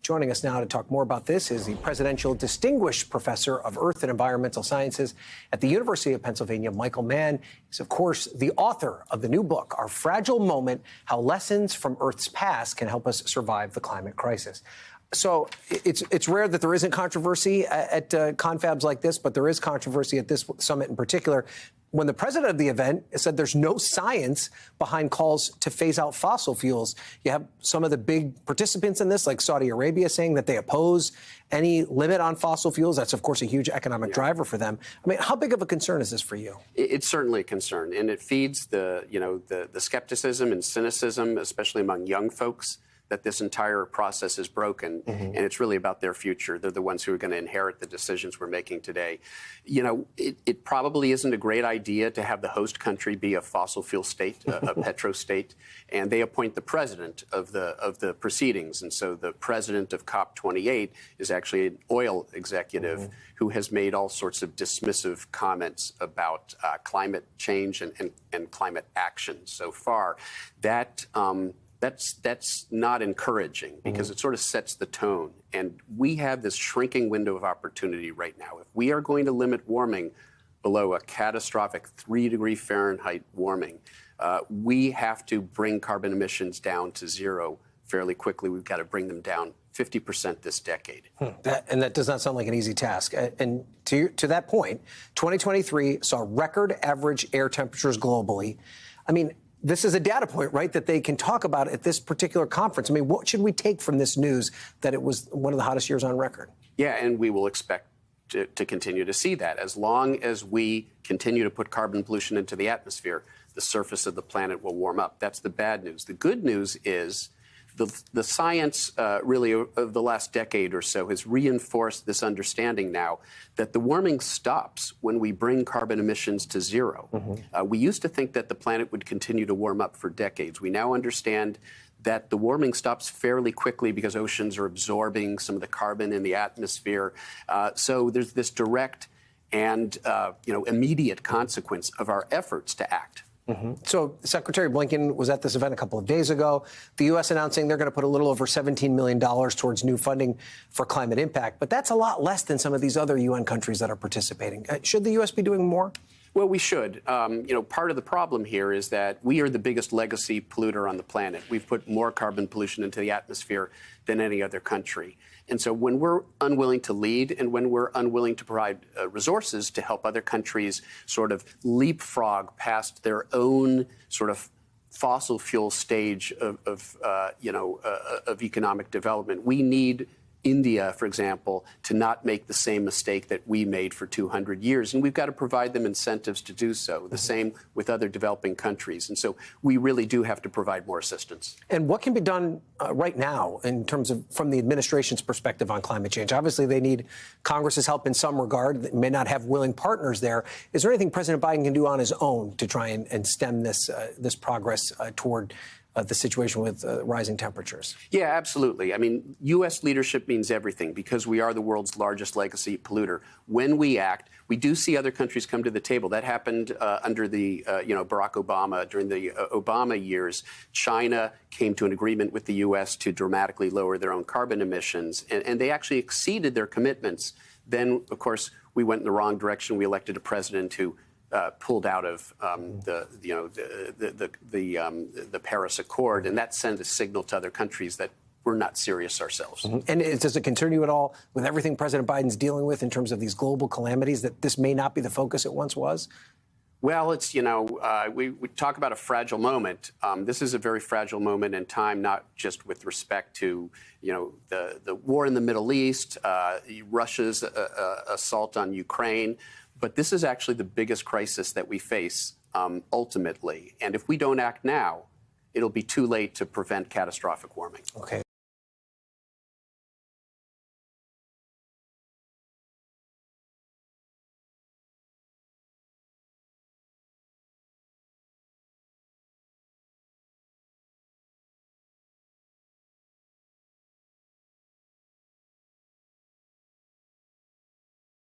Joining us now to talk more about this is the Presidential Distinguished Professor of Earth and Environmental Sciences at the University of Pennsylvania, Michael Mann. He's, of course, the author of the new book, Our Fragile Moment, How Lessons from Earth's Past Can Help Us Survive the Climate Crisis. So it's rare that there isn't controversy at confabs like this, but there is controversy at this summit in particular. When the president of the event said there's no science behind calls to phase out fossil fuels, you have some of the big participants in this, like Saudi Arabia, saying that they oppose any limit on fossil fuels. That's, of course, a huge economic driver for them. I mean, how big of a concern is this for you? It's certainly a concern, and it feeds the skepticism and cynicism, especially among young folks, that this entire process is broken, and it's really about their future. They're the ones who are going to inherit the decisions we're making today. You know, it probably isn't a great idea to have the host country be a fossil fuel state, a petro state, and they appoint the president of the proceedings. And so the president of COP28 is actually an oil executive who has made all sorts of dismissive comments about climate change and climate action so far. That's not encouraging, because it sort of sets the tone. And we have this shrinking window of opportunity right now. If we are going to limit warming below a catastrophic 3-degree Fahrenheit warming, we have to bring carbon emissions down to zero fairly quickly. We've got to bring them down 50% this decade. That does not sound like an easy task. And to that point, 2023 saw record average air temperatures globally. I mean, this is a data point, right, that they can talk about at this particular conference. I mean, what should we take from this news that it was one of the hottest years on record? Yeah, and we will expect to continue to see that. As long as we continue to put carbon pollution into the atmosphere, the surface of the planet will warm up. That's the bad news. The good news is the science really of the last decade or so has reinforced this understanding now that the warming stops when we bring carbon emissions to zero. We used to think that the planet would continue to warm up for decades. We now understand that the warming stops fairly quickly because oceans are absorbing some of the carbon in the atmosphere. So there's this direct and immediate consequence of our efforts to act. So Secretary Blinken was at this event a couple of days ago. The U.S. announcing they're going to put a little over $17 million towards new funding for climate impact. But that's a lot less than some of these other UN countries that are participating. Should the U.S. be doing more? Well, we should. Part of the problem here is that we are the biggest legacy polluter on the planet. We've put more carbon pollution into the atmosphere than any other country. And so when we're unwilling to lead and when we're unwilling to provide resources to help other countries sort of leapfrog past their own sort of fossil fuel stage of economic development, we need India, for example, to not make the same mistake that we made for 200 years. And we've got to provide them incentives to do so. The same with other developing countries. And so we really do have to provide more assistance. And what can be done right now in terms of from the administration's perspective on climate change? Obviously, they need Congress's help in some regard. They may not have willing partners there. Is there anything President Biden can do on his own to try and stem this progress toward the situation with rising temperatures? Yeah, absolutely. I mean, U.S. leadership means everything because we are the world's largest legacy polluter. When we act, we do see other countries come to the table. That happened under the, Barack Obama. During the Obama years, China came to an agreement with the U.S. to dramatically lower their own carbon emissions, and they actually exceeded their commitments. Then, of course, we went in the wrong direction. We elected a president who pulled out of the Paris Accord, and that sent a signal to other countries that we're not serious ourselves. And does it concern you at all with everything President Biden's dealing with in terms of these global calamities that this may not be the focus it once was? Well, it's, we talk about a fragile moment. This is a very fragile moment in time, not just with respect to, the war in the Middle East, Russia's assault on Ukraine. But this is actually the biggest crisis that we face ultimately. And if we don't act now, it'll be too late to prevent catastrophic warming. Okay.